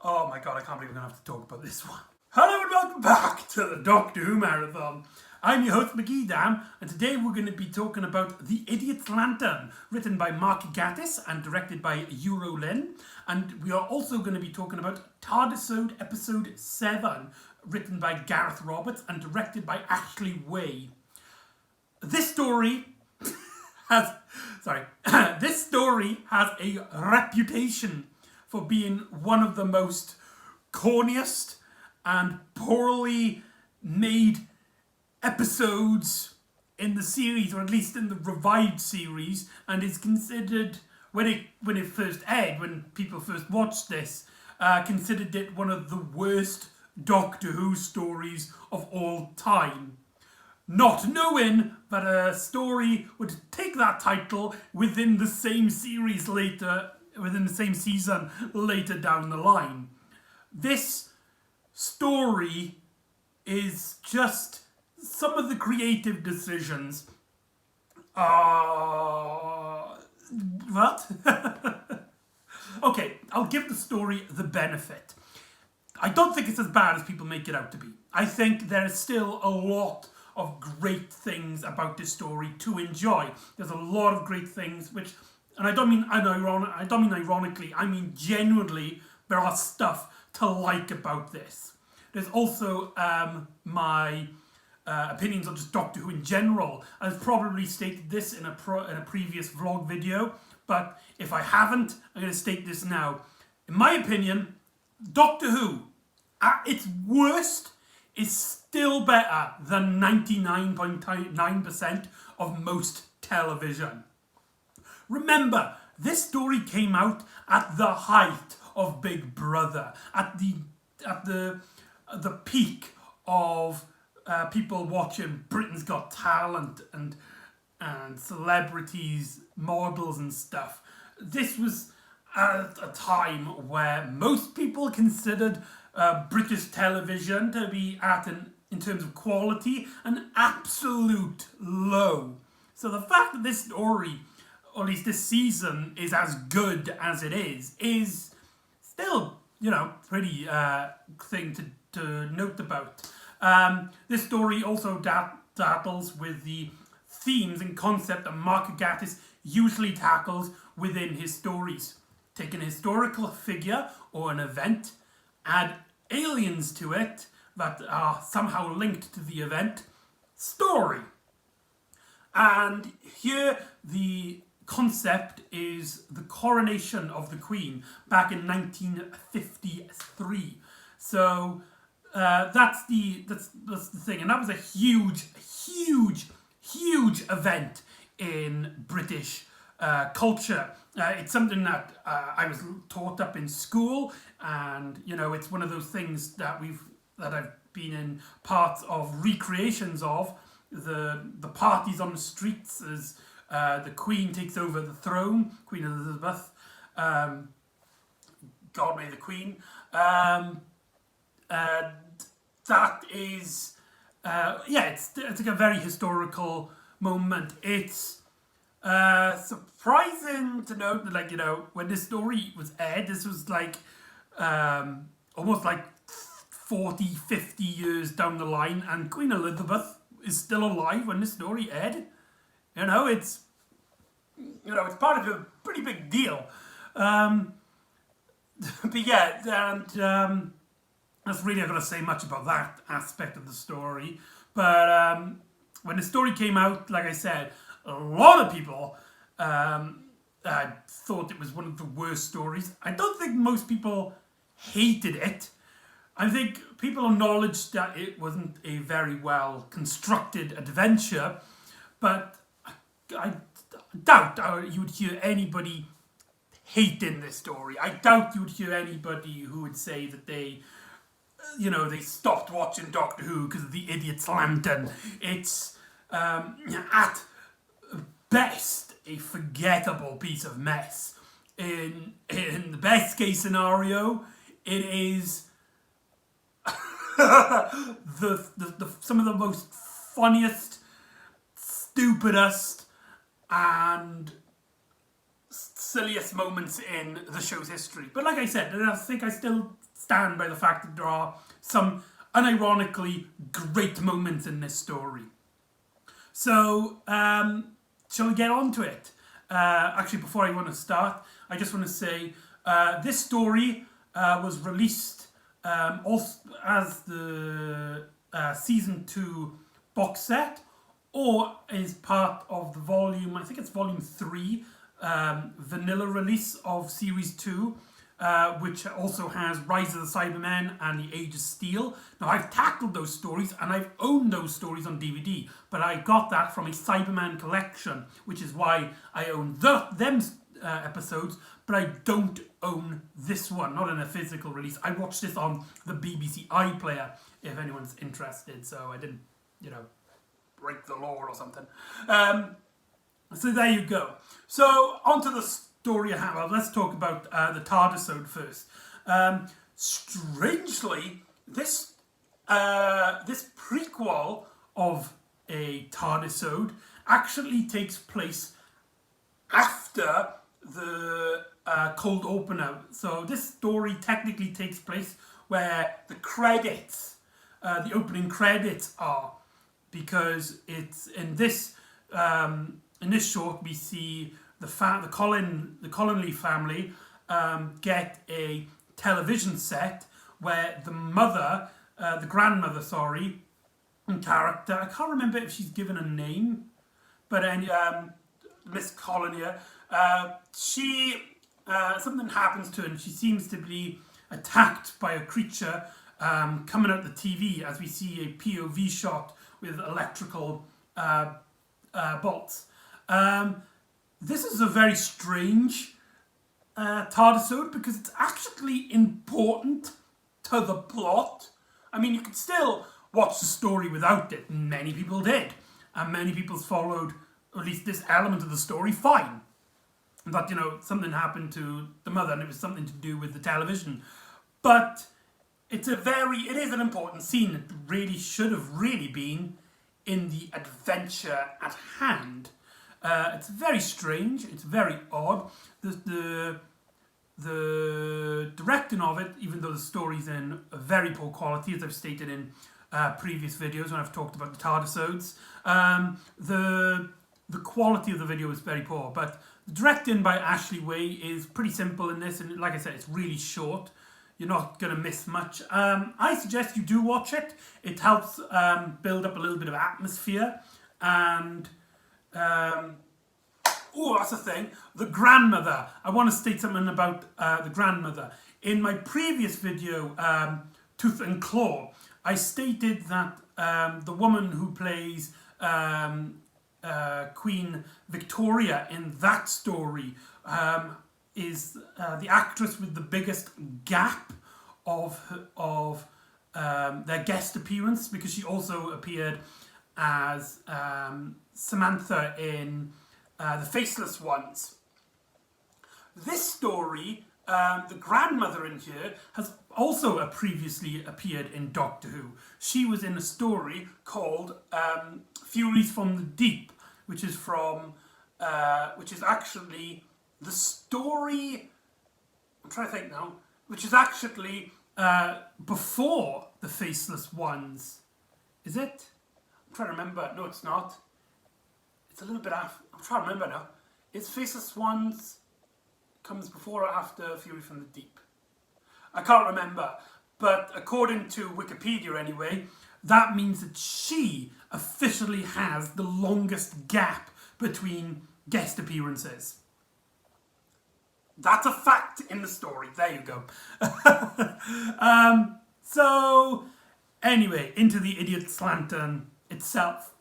Oh my god, I can't believe we're going to have to talk about this one. Hello and welcome back to the Doctor Who Marathon. I'm your host McEdam, and today we're going to be talking about The Idiot's Lantern, written by Mark Gatiss and directed by Euro Lynn. And we are also going to be talking about Tardisode Episode 7, written by Gareth Roberts and directed by Ashley Way. This story has a reputation for being one of the most corniest and poorly made episodes in the series, or at least in the revived series, and is considered, when it first aired, when people first watched this, considered it one of the worst Doctor Who stories of all time. Not knowing that a story would take that title within the same series later, within the same season later down the line. This story is just some of the creative decisions. What? Okay, I'll give the story the benefit. I don't think it's as bad as people make it out to be. I think there is still a lot of great things about this story to enjoy. There's a lot of great things, which, and I don't mean ironically, I mean genuinely, there are stuff to like about this. There's also my opinions on just Doctor Who in general. I've probably stated this in a previous vlog video, but if I haven't, I'm going to state this now. In my opinion, Doctor Who, at its worst, is still better than 99.9% of most television. Remember, this story came out at the height of Big Brother, at the peak of people watching Britain's Got Talent and celebrities, models and stuff. This was at a time where most people considered British television to be in terms of quality, an absolute low. So the fact that this story, or at least this season, is as good as it is still, pretty thing to note about. This story also dapples with the themes and concept that Mark Gatiss usually tackles within his stories. Take an historical figure or an event, add aliens to it that are somehow linked to the event, story. And here the concept is the coronation of the Queen back in 1953. So that's the thing, and that was a huge event in British culture. It's something that I was taught up in school, and it's one of those things that I've been in parts of recreations of. The parties on the streets as the Queen takes over the throne, Queen Elizabeth. God may the Queen. That is, it's like a very historical moment. It's surprising to note that, when this story was aired, this was almost 40-50 years down the line, and Queen Elizabeth is still alive when this story aired. It's part of a pretty big deal. But yeah, and that's really not going to say much about that aspect of the story. But when the story came out, like I said, a lot of people thought it was one of the worst stories. I don't think most people hated it. I think people acknowledged that it wasn't a very well constructed adventure, but I doubt you would hear anybody hating this story. I doubt you would hear anybody who would say that they stopped watching Doctor Who because of The Idiot's Lantern. It's, at best, a forgettable piece of mess. In the best case scenario, it is some of the most funniest, stupidest, and silliest moments in the show's history. But like I said, I think I still stand by the fact that there are some unironically great moments in this story. So, shall we get on to it? Actually, before I want to start, I just want to say this story was released also as the Season 2 box set, or is part of the volume, I think it's volume 3, vanilla release of Series 2, which also has Rise of the Cybermen and The Age of Steel. Now, I've tackled those stories and I've owned those stories on DVD, but I got that from a Cyberman collection, which is why I own them episodes, but I don't own this one, not in a physical release. I watched this on the BBC iPlayer, if anyone's interested, so I didn't, break the law or something. So there you go. So, onto the story I have. Well, let's talk about the Tardisode first. Strangely, this prequel of a Tardisode actually takes place after the cold opener. So this story technically takes place where the credits, the opening credits are, because it's in this short we see the Colonly family get a television set where the grandmother, character, I can't remember if she's given a name, but Miss Colonia, she something happens to her and she seems to be attacked by a creature coming out the TV, as we see a POV shot with electrical bolts. This is a very strange Tardisode because it's actually important to the plot. I mean, you could still watch the story without it. Many people did. And many people followed at least this element of the story fine. But, something happened to the mother and it was something to do with the television. But it is an important scene. It really should have been in the adventure at hand. It's very strange. It's very odd. The directing of it, even though the story's in a very poor quality, as I've stated in previous videos when I've talked about the Tardisodes, the quality of the video is very poor. But the directing by Ashley Way is pretty simple in this, and like I said, it's really short. You're not going to miss much. I suggest you do watch it. It helps build up a little bit of atmosphere. And, that's the thing. The grandmother. I want to state something about the grandmother. In my previous video, Tooth and Claw, I stated that the woman who plays Queen Victoria in that story is the actress with the biggest gap of their guest appearance, because she also appeared as Samantha in The Faceless Ones. This story, the grandmother in here, has also previously appeared in Doctor Who. She was in a story called Furies from the Deep, which is actually the story, I'm trying to think now, which is actually before The Faceless Ones. Is it? I'm trying to remember. No, it's not. It's a little bit after. I'm trying to remember now. Is Faceless Ones comes before or after Fury from the Deep? I can't remember. But according to Wikipedia anyway, that means that she officially has the longest gap between guest appearances. That's a fact in the story. There you go. So, anyway, into the Idiot's Lantern itself.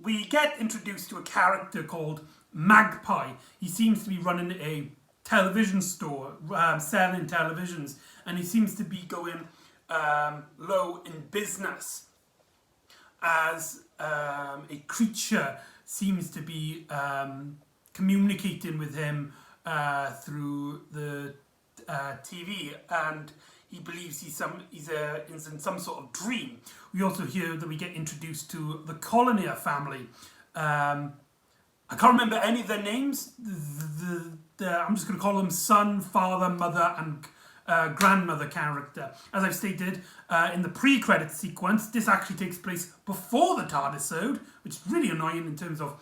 We get introduced to a character called Magpie. He seems to be running a television store, selling televisions, and he seems to be going low in business, as a creature seems to be communicating with him through the TV, and he believes he's in some sort of dream. We also hear that we get introduced to the Colonia family. I can't remember any of their names. I'm just going to call them son, father, mother, and grandmother character. As I've stated in the pre-credit sequence, this actually takes place before the Tardisode, which is really annoying in terms of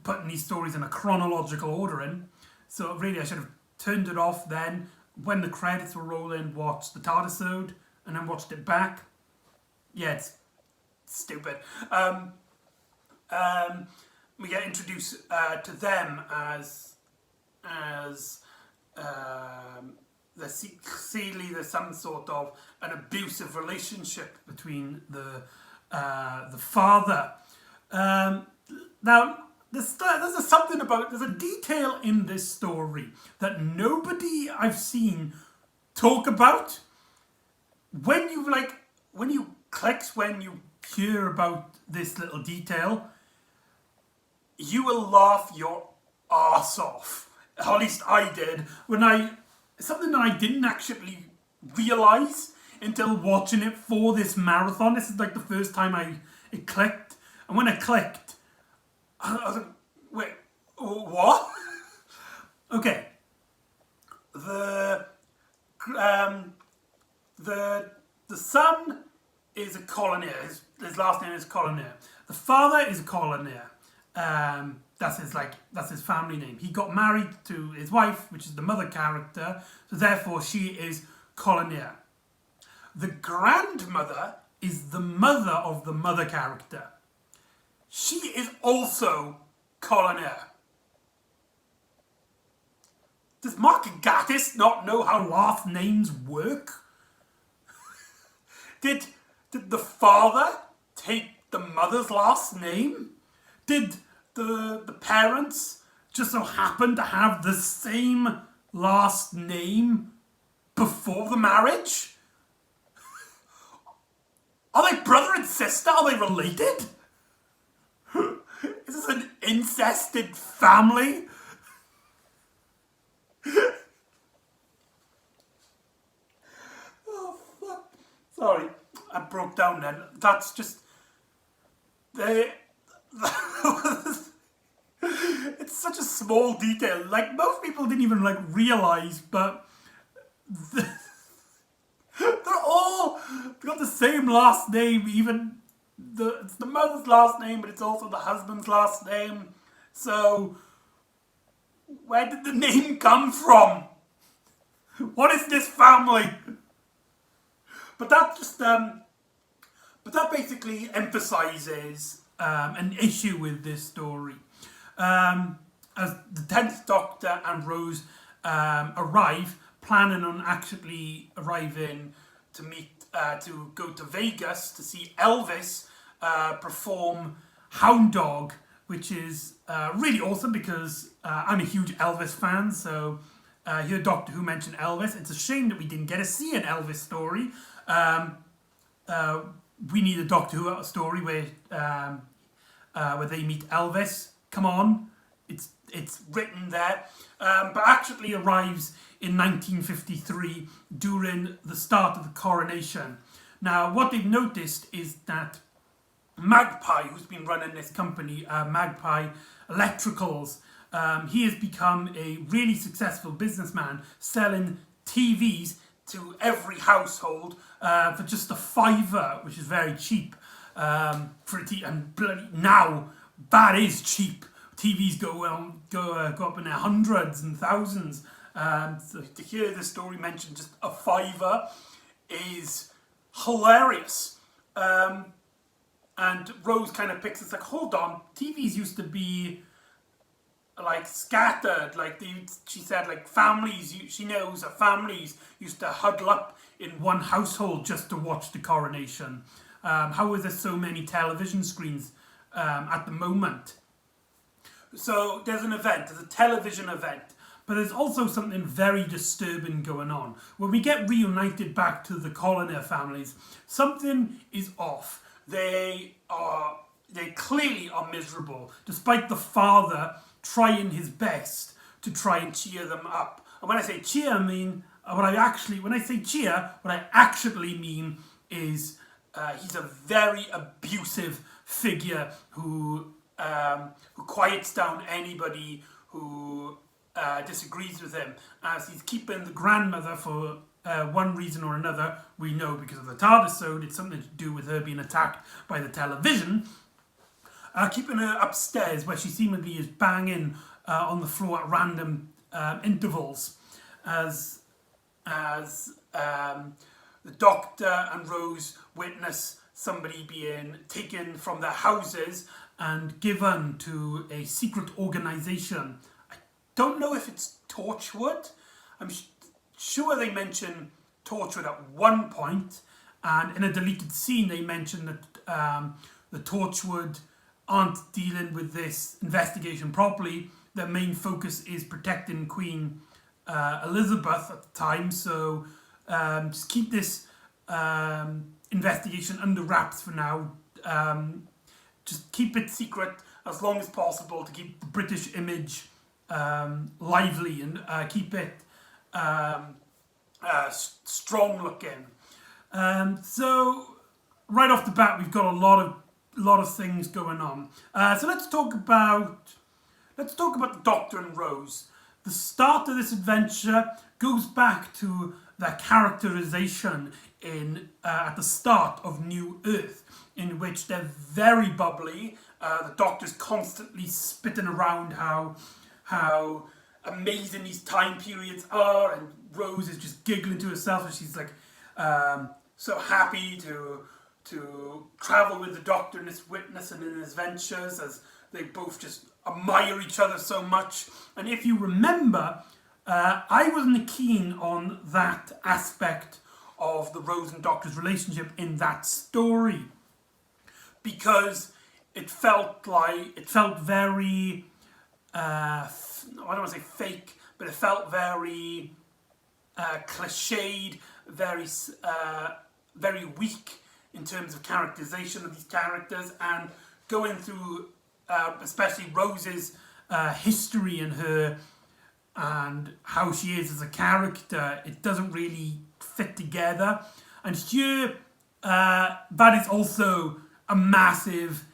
putting these stories in a chronological ordering. So really, I should have turned it off then, when the credits were rolling, watched the Tardisode, and then watched it back. Yeah, it's stupid. We get introduced to them as clearly there's some sort of an abusive relationship between the father. Now, there's a detail in this story that nobody I've seen talk about. When you hear about this little detail, you will laugh your arse off. At least I did. Something that I didn't actually realise until watching it for this marathon. This is like the first time it clicked. And when it clicked, I was like, wait, what? Okay. The son is a collier. His last name is Collier. The father is a collier. That's his family name. He got married to his wife, which is the mother character, so therefore she is Collier. The grandmother is the mother of the mother character. She is also Collier. Does Mark Gatiss not know how last names work? Did the father take the mother's last name? Did the parents just so happen to have the same last name before the marriage? Are they brother and sister? Are they related? Is this an incested family? Oh, fuck. Sorry, I broke down then. That's just... It's such a small detail. Like, most people didn't even, realise, but... They're all got the same last name, even... It's the mother's last name, but it's also the husband's last name. So... where did the name come from? What is this family? But that basically emphasises an issue with this story. As the 10th Doctor and Rose arrive, planning on actually arriving to go to Vegas to see Elvis perform Hound Dog, which is really awesome because I'm a huge Elvis fan, so here Doctor Who mentioned Elvis. It's a shame that we didn't get to see an Elvis story. We need a Doctor Who story where they meet Elvis. Come on, it's written there. But actually arrives in 1953 during the start of the coronation. Now, what they've noticed is that Magpie, who's been running this company, Magpie Electricals, he has become a really successful businessman selling TVs to every household for just a £5, which is very cheap for a TV. And bloody now, that is cheap. TVs go up in their hundreds and thousands. So to hear the story mentioned just a £5 is hilarious. And Rose kind of picks, it's like, hold on, TVs used to be like scattered, she said, like families, she knows that families used to huddle up in one household just to watch the coronation. How is there so many television screens at the moment? So there's a television event, but there's also something very disturbing going on. When we get reunited back to the Collier families, something is off. They clearly are miserable, despite the father trying his best to try and cheer them up. And when I say cheer, what I actually mean is he's a very abusive figure who who quiets down anybody who disagrees with him, as he's keeping the grandmother for one reason or another. We know because of the Tardisode, it's something to do with her being attacked by the television. Keeping her upstairs, where she seemingly is banging on the floor at random intervals, as the Doctor and Rose witness somebody being taken from their houses and given to a secret organisation. I don't know if it's Torchwood. I'm sure they mention Torchwood at one point, and in a deleted scene they mention that the Torchwood aren't dealing with this investigation properly. Their main focus is protecting Queen Elizabeth at the time, so just keep this investigation under wraps for now. Just keep it secret as long as possible to keep the British image lively and keep it strong looking. So right off the bat, we've got a lot of things going on. So let's talk about the Doctor and Rose. The start of this adventure goes back to their characterization at the start of New Earth, in which they're very bubbly. The Doctor's constantly spitting around how amazing these time periods are, and Rose is just giggling to herself, and she's like so happy to travel with the Doctor in his witness and in his ventures, as they both just admire each other so much. And if you remember, I wasn't keen on that aspect of the Rose and Doctor's relationship in that story, because it felt very I don't want to say fake, but it felt very cliched, very weak in terms of characterization of these characters, and going through especially Rose's history and how she is as a character, it doesn't really fit together. And here, that is also a massive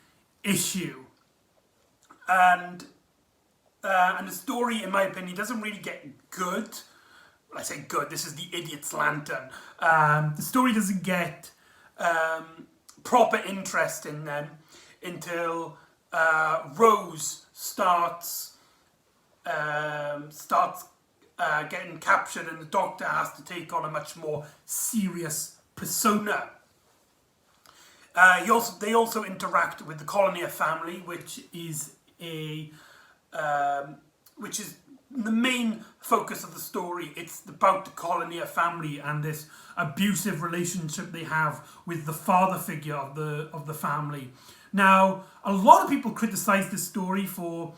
issue. And the story, in my opinion, doesn't really get good. When I say good, this is the idiot's lantern. The story doesn't get proper interest in them until Rose starts getting captured, and the Doctor has to take on a much more serious persona. They also interact with the Colonier family, which is the main focus of the story. It's about the Colonier family and this abusive relationship they have with the father figure of the family. Now, a lot of people criticize this story for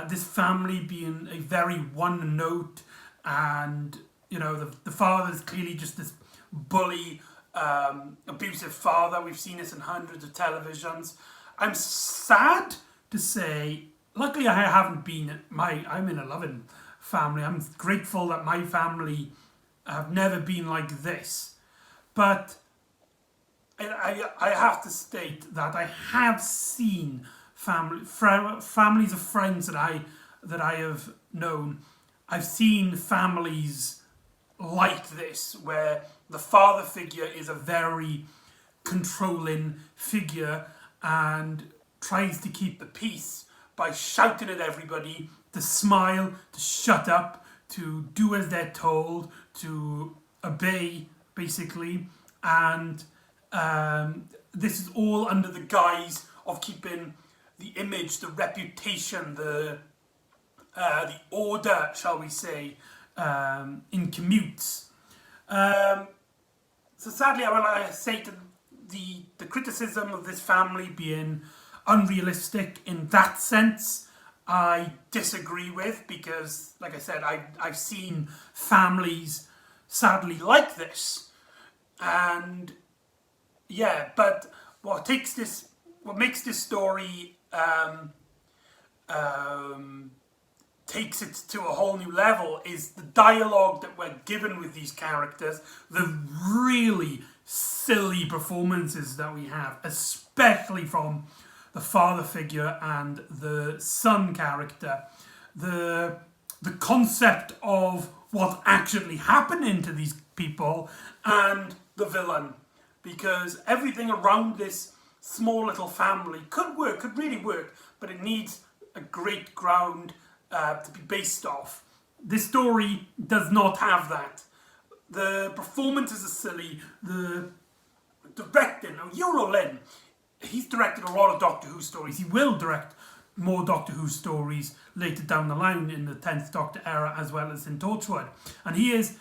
this family being a very one note, and the father is clearly just this bully, abusive father. We've seen this in hundreds of televisions. I'm sad to say, luckily I haven't been, I'm in a loving family. I'm grateful that my family have never been like this. But I have to state that I have seen families of friends that I have known. I've seen families like this, where the father figure is a very controlling figure and tries to keep the peace by shouting at everybody to smile, to shut up, to do as they're told, to obey, basically. And this is all under the guise of keeping the image, the reputation, the order, shall we say, in commutes. So sadly, I say to the criticism of this family being unrealistic in that sense, I disagree with, because, like I said, I've seen families sadly like this. And yeah, but what makes this story takes it to a whole new level is the dialogue that we're given with these characters, the really silly performances that we have, especially from the the father figure and the son character, the concept of what's actually happening to these people, and the villain. Because everything around this small little family could really work, but it needs a great ground to be based off. This story does not have that. The performances are silly. The directing, now Euro Lynn, he's directed a lot of Doctor Who stories. He will direct more Doctor Who stories later down the line in the 10th Doctor era, as well as in Torchwood. And he has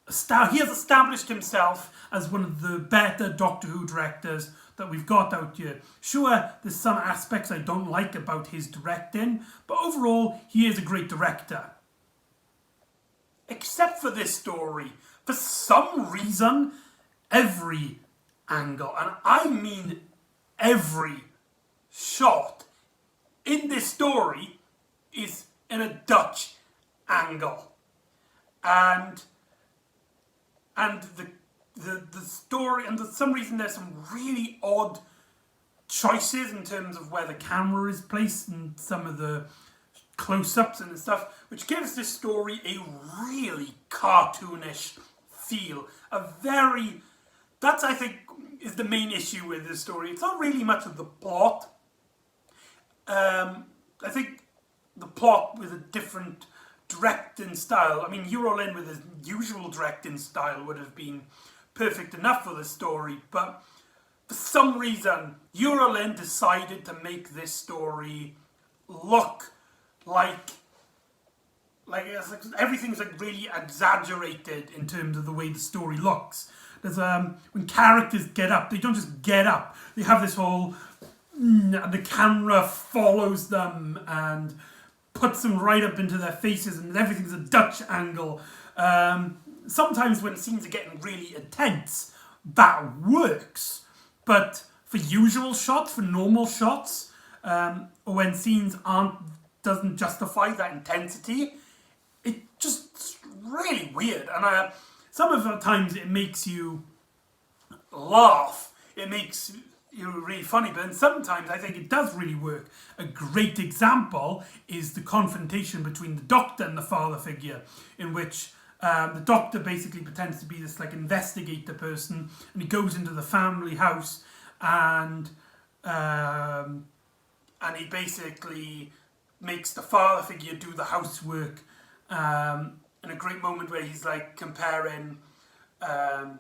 established himself as one of the better Doctor Who directors that we've got out here. Sure, there's some aspects I don't like about his directing, but overall, he is a great director. Except for this story. For some reason, every angle, and I mean every shot in this story, is in a Dutch angle. And the story, and for some reason there's some really odd choices in terms of where the camera is placed and some of the close-ups and stuff, which gives this story a really cartoonish feel. That's, I think, is the main issue with this story. It's not really much of the plot. I think the plot with a different directing style. I mean, Euro Lynn with his usual directing style would have been perfect enough for the story, but for some reason, Euro Lynn decided to make this story look like everything's like really exaggerated in terms of the way the story looks. There's when characters get up, they don't just get up. They have this whole the camera follows them and puts them right up into their faces, and everything's a Dutch angle. Sometimes when scenes are getting really intense, that works. But for usual shots, for normal shots, or when scenes doesn't justify that intensity, it's just really weird. And some of the times it makes you laugh. It makes you really funny, but then sometimes I think it does really work. A great example is the confrontation between the Doctor and the father figure, in which the Doctor basically pretends to be this like investigator person, and he goes into the family house and he basically makes the father figure do the housework in a great moment where he's like comparing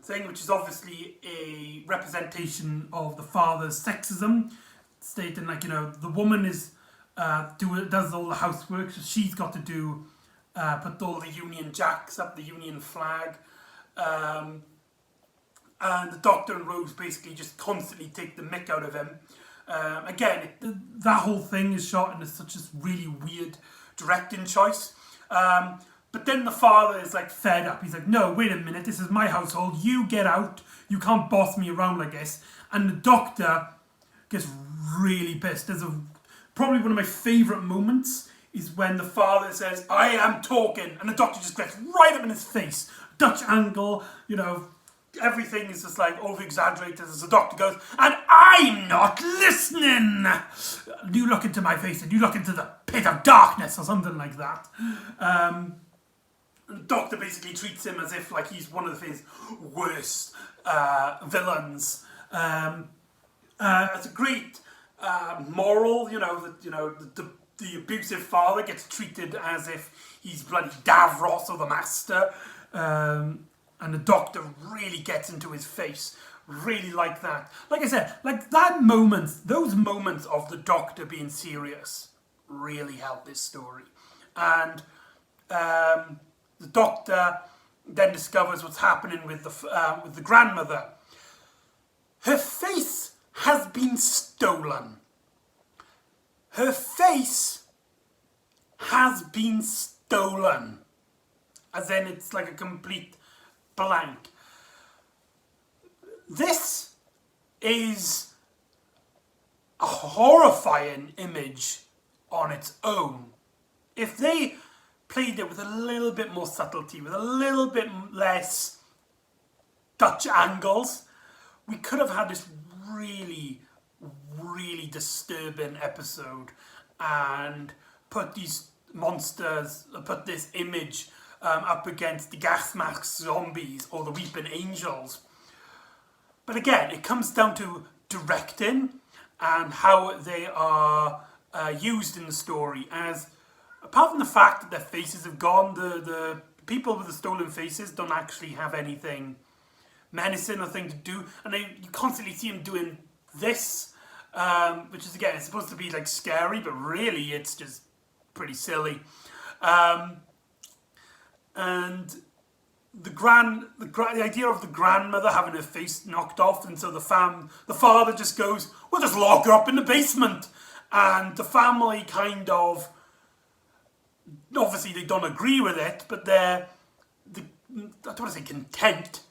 thing, which is obviously a representation of the father's sexism, stating like, you know, the woman is does all the housework, so she's got to do put all the Union Jacks up, the Union flag, and the Doctor and Rose basically just constantly take the mick out of him. Again, that whole thing is shot in such a really weird directing choice. But then the father is like fed up. He's like, no, wait a minute, this is my household. You get out. You can't boss me around like this. And the Doctor gets really pissed. There's probably one of my favourite moments is when the father says, I am talking. And the Doctor just gets right up in his face. Dutch angle, you know, everything is just like over-exaggerated as the Doctor goes, and I'm not listening! You look into my face and you look into the pit of darkness or something like that. The Doctor basically treats him as if like he's one of his worst villains. It's a great moral, the abusive father gets treated as if he's bloody Davros or the Master. And the Doctor really gets into his face. Really like that. Like I said, like those moments of the Doctor being serious really help this story. And the Doctor then discovers what's happening with the grandmother. Her face has been stolen. Her face has been stolen. As in, it's like a complete blank. This is a horrifying image on its own. If they played it with a little bit more subtlety, with a little bit less Dutch angles, we could have had this really, really disturbing episode and put these monsters, put this image up against the gas mask zombies or the weeping angels. But again, it comes down to directing and how they are used in the story. As apart from the fact that their faces have gone, the people with the stolen faces don't actually have anything menacing or thing to do, and you constantly see them doing this, which is again, it's supposed to be like scary, but really it's just pretty silly. And the idea of the grandmother having her face knocked off, and so the father just goes, "We'll just lock her up in the basement," and the family kind of, obviously they don't agree with it, but I don't want to say content,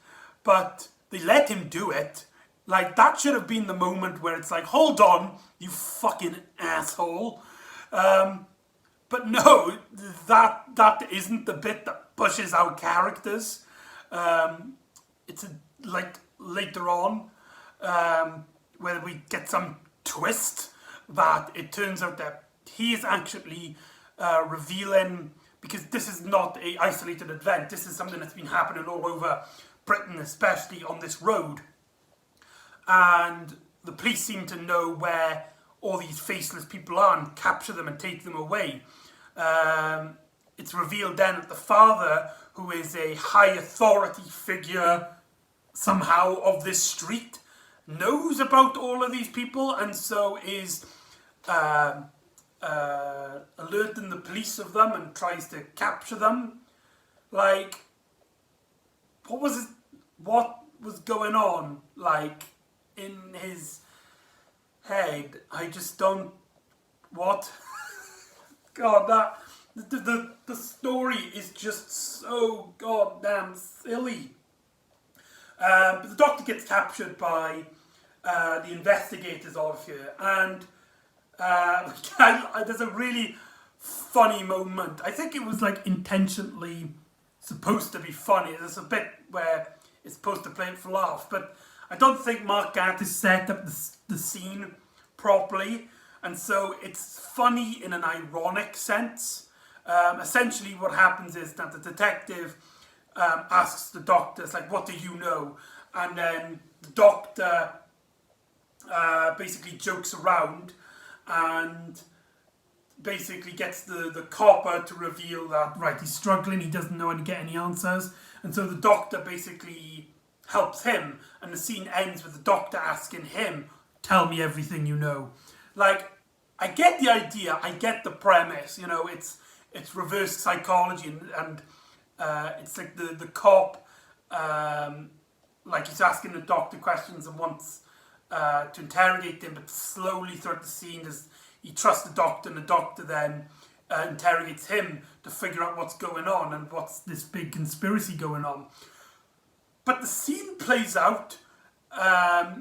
but they let him do it. Like, that should have been the moment where it's like, hold on, you fucking asshole. But no, that isn't the bit that pushes our characters. It's like later on, where we get some twist that it turns out that he is actually revealing, because this is not a isolated event, this is something that's been happening all over Britain, especially on this road. And the police seem to know where all these faceless people are and capture them and take them away. It's revealed then that the father, who is a high authority figure somehow of this street, knows about all of these people, and so is alerting the police of them and tries to capture them. Like, what was going on, like, in his head? I just don't... What? God, the story is just so goddamn silly. But the doctor gets captured by the investigators of here, and there's a really funny moment. I think it was like intentionally supposed to be funny. There's a bit where it's supposed to play it for laugh, but I don't think Mark Gatiss set up the scene properly, and so it's funny in an ironic sense. Essentially what happens is that the detective asks the doctor, it's like, what do you know? And then the doctor basically jokes around and basically gets the copper to reveal that, right, he's struggling, he doesn't know how to get any answers, and so the doctor basically helps him, and the scene ends with the doctor asking him, tell me everything you know. Like, I get the idea, I get the premise, you know, it's reverse psychology, and it's like the cop, like, he's asking the doctor questions and wants to interrogate him, but slowly throughout the scene he trusts the doctor, and the doctor then interrogates him to figure out what's going on and what's this big conspiracy going on. But the scene plays out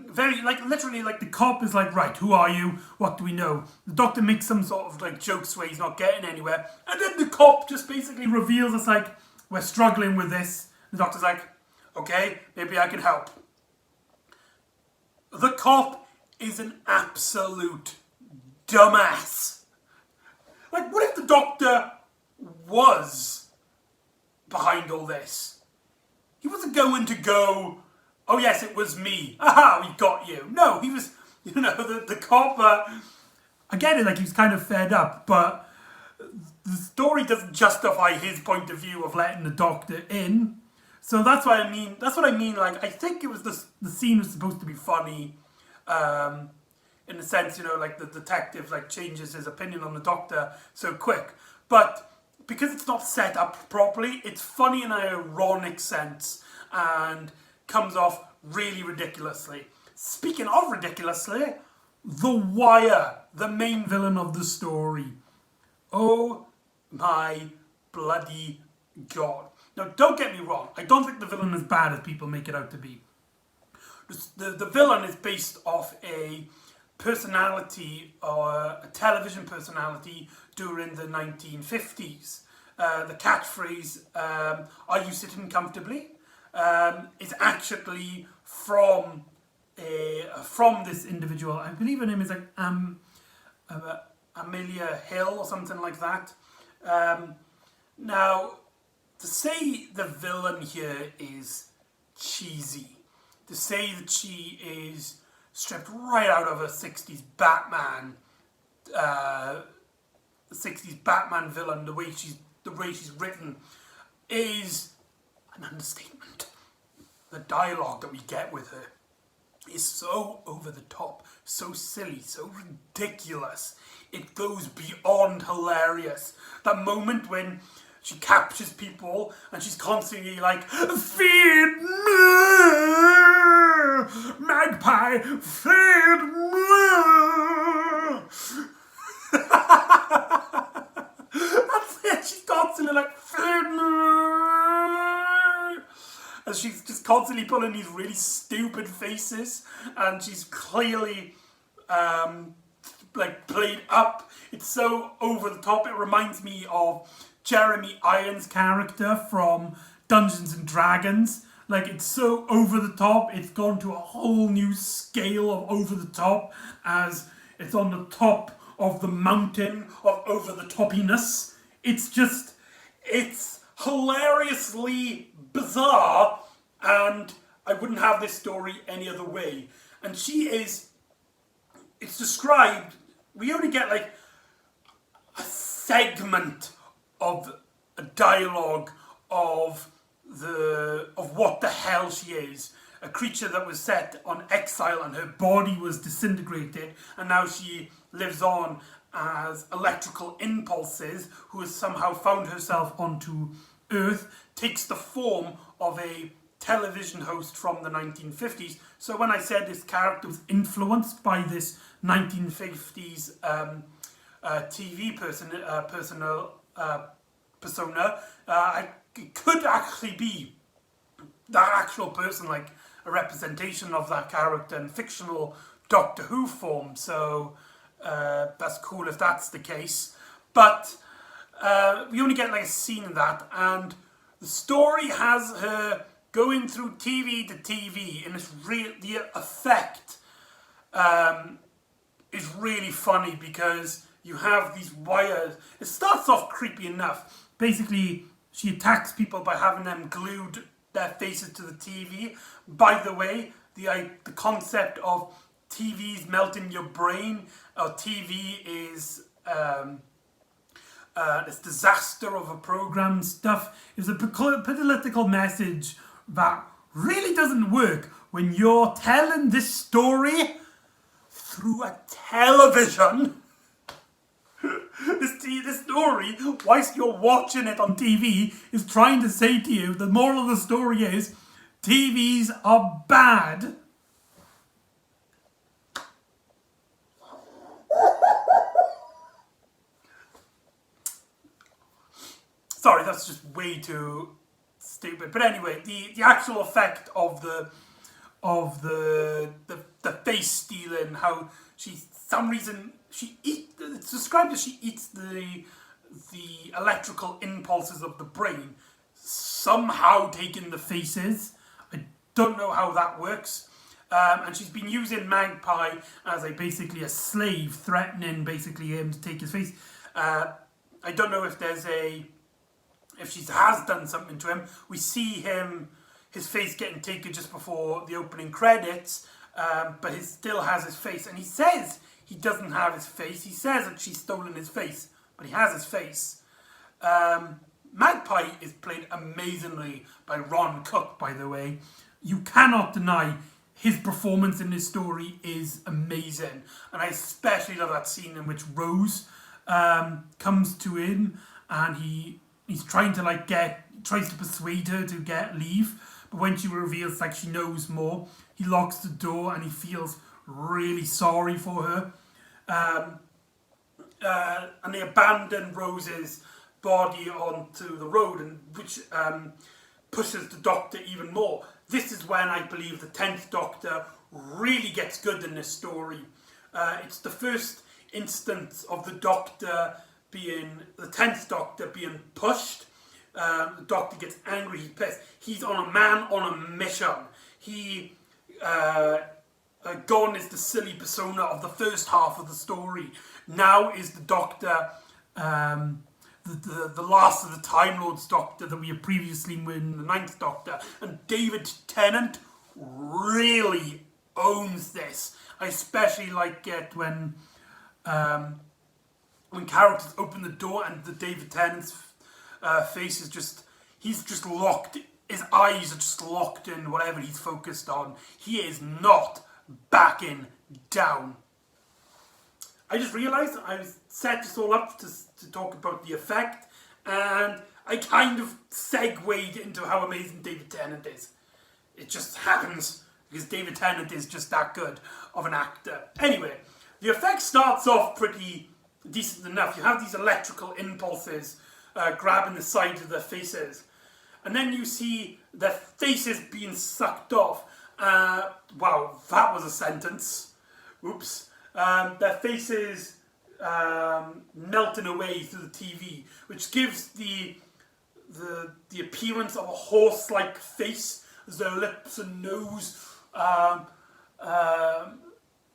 very, like, literally, like, the cop is like, right, who are you? What do we know? The doctor makes some sort of, like, jokes where he's not getting anywhere, and then the cop just basically reveals, it's like, we're struggling with this. The doctor's like, okay, maybe I can help. The cop is an absolute dumbass. Like, what if the doctor was behind all this? He wasn't going to go, oh yes, it was me. Aha, we got you. No, he was, you know, the cop, I get it, like, he was kind of fed up, but the story doesn't justify his point of view of letting the doctor in. So that's what I mean, like, I think it was the scene was supposed to be funny, in the sense, you know, like, the detective, like, changes his opinion on the doctor so quick. But because it's not set up properly, it's funny in an ironic sense and comes off really ridiculously. Speaking of ridiculously, The Wire, the main villain of the story. Oh my bloody God. Now, don't get me wrong, I don't think the villain is as bad as people make it out to be. The villain is based off a personality, or a television personality during the 1950s. The catchphrase, are you sitting comfortably, is actually from from this individual. I believe her name is like Amelia Hill or something like that. Now, to say the villain here is cheesy, to say that she is stripped right out of a 60s Batman, the 60s Batman villain, the way she's written, is an understatement. The dialogue that we get with her is so over the top, so silly, so ridiculous. It goes beyond hilarious. That moment when she captures people and she's constantly like, feed me, magpie, feed me. That's it, she's constantly like, feed me. And she's just constantly pulling these really stupid faces, and she's clearly like played up. It's so over the top. It reminds me of Jeremy Irons' character from Dungeons and Dragons. Like, it's so over the top. It's gone to a whole new scale of over the top, as it's on the top of the mountain of over the toppiness. It's hilariously bizarre, and I wouldn't have this story any other way. And it's described, we only get like a segment of a dialogue of what the hell she is. A creature that was set on exile and her body was disintegrated, and now she lives on as electrical impulses, who has somehow found herself onto Earth, takes the form of a television host from the 1950s. So when I said this character was influenced by this 1950s TV persona, it could actually be that actual person, like a representation of that character in fictional Doctor Who form. So that's cool if that's the case. But we only get like a scene of that, and the story has her going through TV to TV, and the effect is really funny, because you have these wires. It starts off creepy enough. Basically, she attacks people by having them glued their faces to the TV. By the way, the concept of TVs melting your brain, or TV is this disaster of a program stuff, is a political message that really doesn't work when you're telling this story through a television. This story, whilst you're watching it on TV, is trying to say to you, the moral of the story is, TVs are bad. Sorry, that's just way too stupid. But anyway, the actual effect of the face stealing, how it's described as she eats the electrical impulses of the brain, somehow taking the faces. I don't know how that works. And she's been using Magpie as basically a slave, threatening basically him to take his face. I don't know if she has done something to him. We see his face getting taken just before the opening credits, but he still has his face. And he says he doesn't have his face. He says that she's stolen his face, but he has his face. Magpie is played amazingly by Ron Cook, by the way. You cannot deny his performance in this story is amazing. And I especially love that scene in which Rose comes to him, and he's trying to tries to persuade her to get leave, but when she reveals she knows more, he locks the door and he feels really sorry for her. And they abandon Rose's body onto the road, and which pushes the Doctor even more. This is when I believe the 10th Doctor really gets good in this story. It's the first instance of the 10th Doctor being pushed. The Doctor gets angry, he's pissed. He's on a mission. He gone is the silly persona of the first half of the story. Now is the Doctor, the last of the Time Lords Doctor that we have previously in the Ninth Doctor. And David Tennant really owns this. I especially like it when characters open the door and the David Tennant's face is he's just locked. His eyes are just locked in whatever he's focused on. He is not backing down. I just realised I set this all up to talk about the effect, and I kind of segued into how amazing David Tennant is. It just happens because David Tennant is just that good of an actor. Anyway, the effect starts off pretty decent enough. You have these electrical impulses grabbing the sides of their faces. And then you see their faces being sucked off. Wow, that was a sentence. Oops. Their faces melting away through the TV, which gives the appearance of a horse-like face as their lips and nose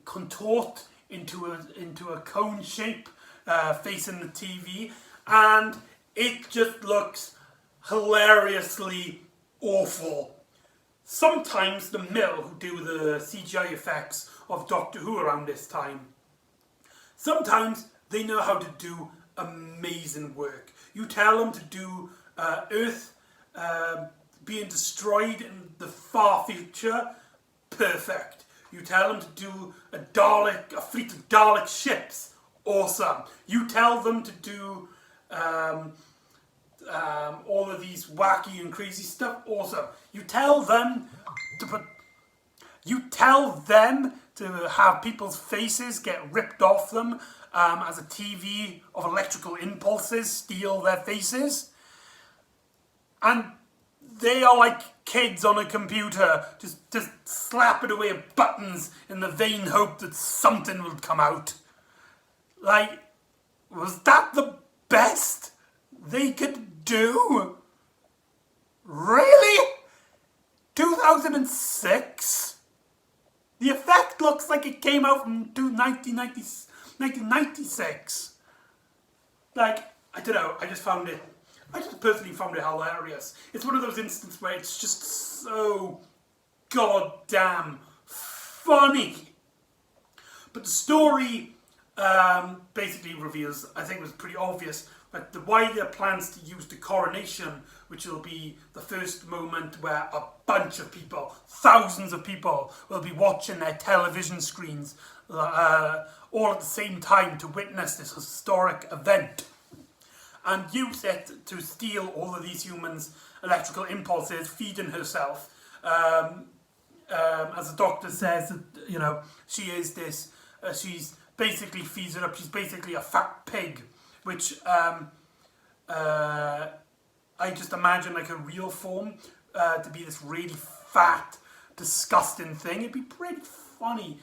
contort into a cone shape facing the TV, and it just looks hilariously awful. Sometimes the Mill, who do the CGI effects of Doctor Who around this time, sometimes they know how to do amazing work. You tell them to do Earth being destroyed in the far future, perfect. You tell them to do a fleet of Dalek ships, awesome. You tell them to do all of these wacky and crazy stuff, awesome. You tell them to have people's faces get ripped off them as a TV of electrical impulses steal their faces, and they are like kids on a computer, just slapping away at buttons in the vain hope that something will come out. Like, was that the best they could do? Really? 2006? The effect looks like it came out from 1996. Like, I don't know, I just personally found it hilarious. It's one of those instances where it's just so goddamn funny. But the story basically reveals, I think it was pretty obvious, but why there are plans to use the coronation, which will be the first moment where a bunch of people, thousands of people, will be watching their television screens all at the same time to witness this historic event, and use it to steal all of these humans' electrical impulses, feeding herself. As the Doctor says, she is this, she's basically feeds it up, she's basically a fat pig, which I just imagine like a real form to be this really fat, disgusting thing. It'd be pretty funny.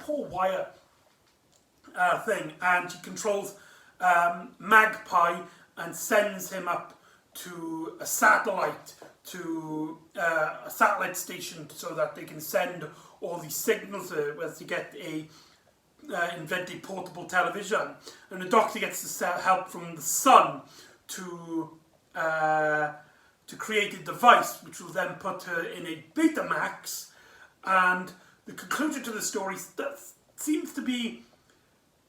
Poor Wyatt thing. And she controls Magpie and sends him up to a satellite station so that they can send all these signals to get invent a portable television. And the Doctor gets help from the Sun to create a device which will then put her in a Betamax, and the conclusion to the story seems to be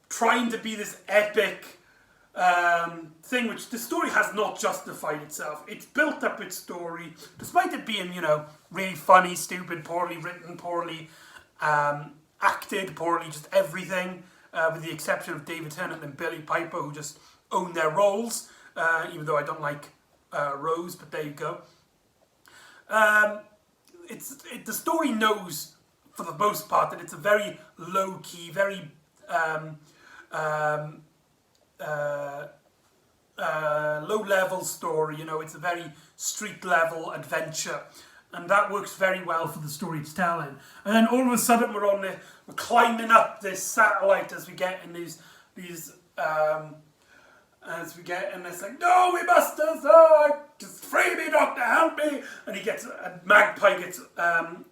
trying to be this epic thing, which the story has not justified itself. It's built up its story, despite it being, really funny, stupid, poorly written, poorly acted, poorly just everything, with the exception of David Tennant and Billy Piper, who just own their roles, even though I don't like Rose, but there you go. The story knows, for the most part, that it's a very low-key, very low-level story. It's a very street-level adventure, and that works very well for the story it's telling. And then all of a sudden we're climbing up this satellite as we get in these and it's like, no, we must just free me, Doctor, help me. And Magpie gets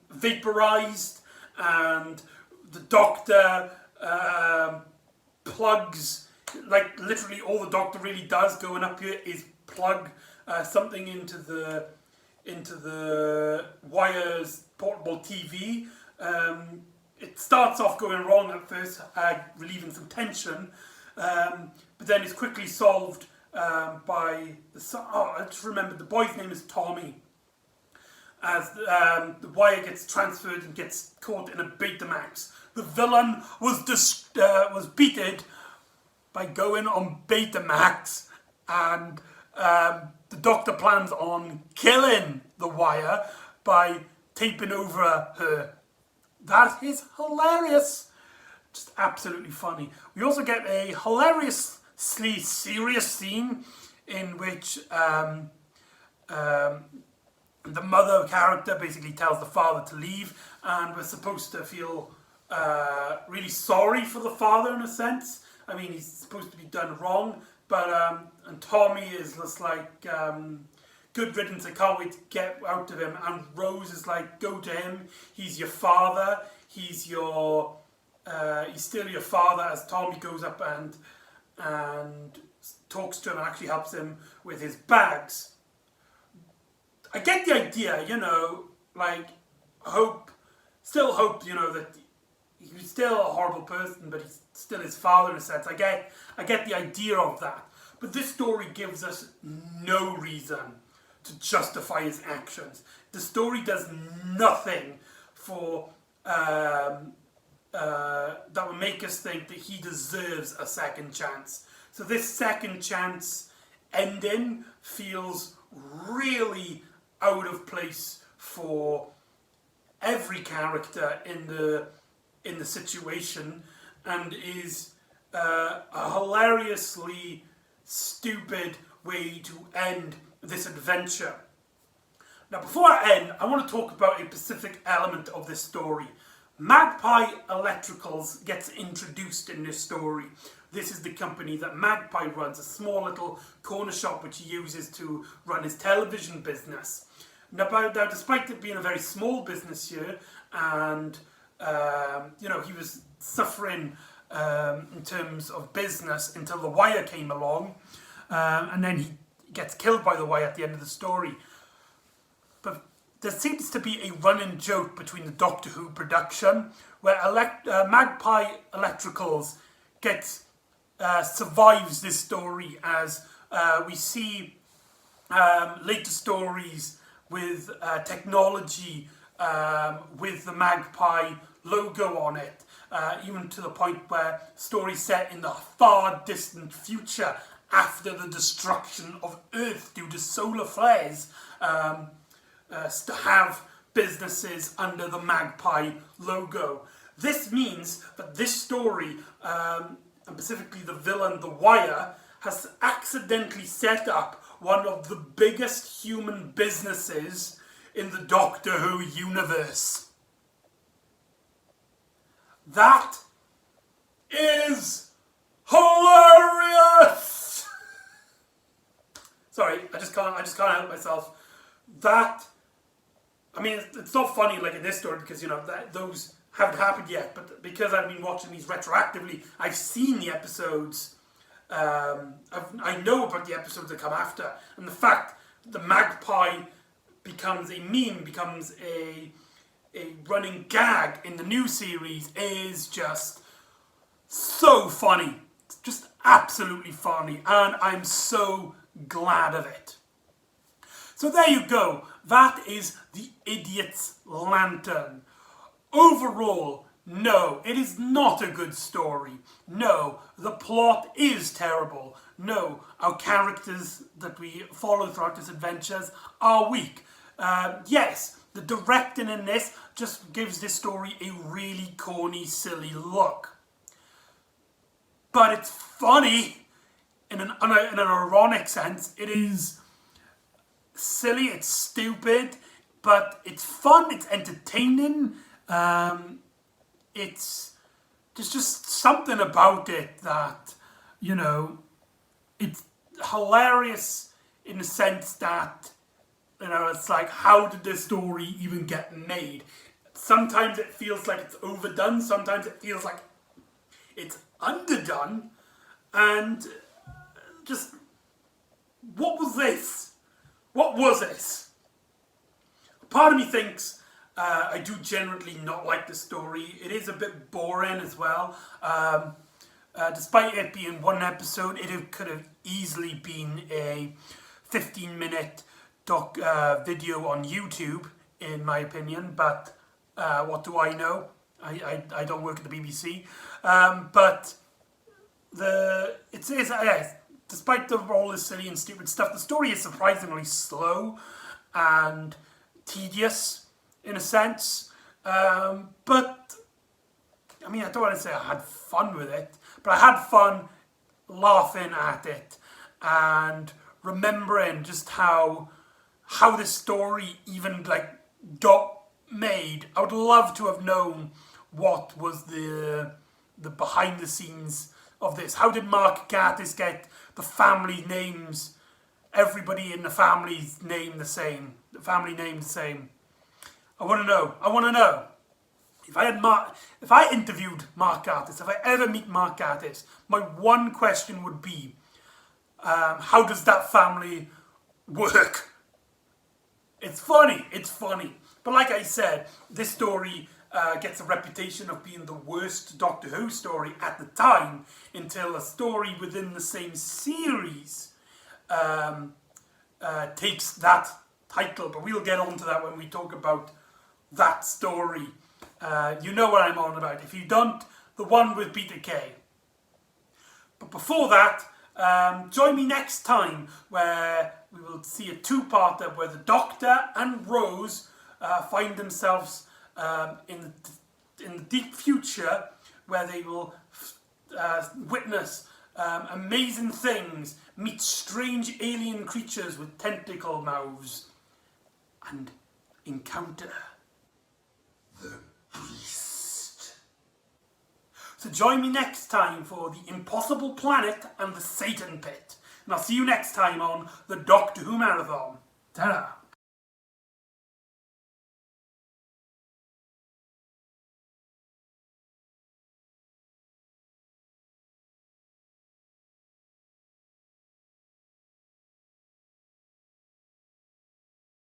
vaporized, and the Doctor plugs, like literally all the Doctor really does going up here is plug something into the Wire's portable TV. It starts off going wrong at first, relieving some tension, but then it's quickly solved by I just remembered the boy's name is Tommy. As the Wire gets transferred and gets caught in a Betamax, the villain was beaten by going on Betamax, and the Doctor plans on killing the Wire by taping over her. That is hilarious. Just absolutely funny. We also get a hilariously serious scene in which the mother character basically tells the father to leave, and we're supposed to feel really sorry for the father in a sense. I mean, he's supposed to be done wrong, but and Tommy is just like, good riddance, I can't wait to get out of him. And Rose is like, go to him, he's your father, he's still your father, as Tommy goes up and talks to him and actually helps him with his bags. I get the idea, like, still hope, that he's still a horrible person, but he's still his father in a sense. I get the idea of that. But this story gives us no reason to justify his actions. The story does nothing for that would make us think that he deserves a second chance. So this second chance ending feels really out of place for every character in the situation, and is a hilariously stupid way to end this adventure. Now, before I end, I want to talk about a specific element of this story. Magpie Electricals gets introduced in this story. This is the company that Magpie runs, a small little corner shop which he uses to run his television business. Now, despite it being a very small business here, and he was suffering in terms of business until the Wire came along, and then he gets killed by the Wire at the end of the story. But there seems to be a running joke between the Doctor Who production where Magpie Electricals survives this story, as we see later stories with technology with the Magpie logo on it, even to the point where stories set in the far distant future after the destruction of Earth due to solar flares, to have businesses under the Magpie logo. This means that this story, and specifically the villain, the Wire, has accidentally set up one of the biggest human businesses in the Doctor Who universe. That is hilarious! Sorry, I just can't help myself. It's not funny like in this story because, those haven't happened yet, but because I've been watching these retroactively, I've seen the episodes. I know about the episodes that come after, and the fact that the Magpie becomes a meme, becomes a running gag in the new series is just so funny. It's just absolutely funny, and I'm so glad of it. So there you go. That is The Idiot's Lantern. Overall, no, it is not a good story. No, the plot is terrible. No, our characters that we follow throughout this adventures are weak. Yes, the directing in this just gives this story a really corny, silly look. But it's funny in an ironic sense. It is silly, it's stupid, but it's fun, it's entertaining. There's just something about it that, it's hilarious in the sense that, it's like, how did this story even get made? sometimes it feels like it's overdone, sometimes it feels like it's underdone, and just, what was this? What was this? Part of me thinks I do generally not like the story. It is a bit boring as well. Despite it being one episode, it could have easily been a 15-minute video on YouTube, in my opinion, but what do I know? I don't work at the BBC. But despite all this silly and stupid stuff, the story is surprisingly slow and tedious in a sense. But I mean, I don't want to say I had fun with it, but I had fun laughing at it and remembering just how this story even got made. I would love to have known what was the behind the scenes of this. How did Mark Gatiss get the family names, everybody in the family's name the same? The family name the same. I want to know. If I interviewed Mark Gatiss, if I ever meet Mark Gatiss, my one question would be, how does that family work? It's funny. But like I said, this story gets a reputation of being the worst Doctor Who story at the time, until a story within the same series takes that title. But we'll get on to that when we talk about that story. You know what I'm on about. If you don't, the one with Peter Kay. But before that, join me next time where we will see a two-parter where the Doctor and Rose find themselves in the deep future, where they will witness amazing things, meet strange alien creatures with tentacle mouths, and encounter the Beast. So join me next time for the Impossible Planet and the Satan Pit. And I'll see you next time on the Doctor Who Marathon. Ta-da!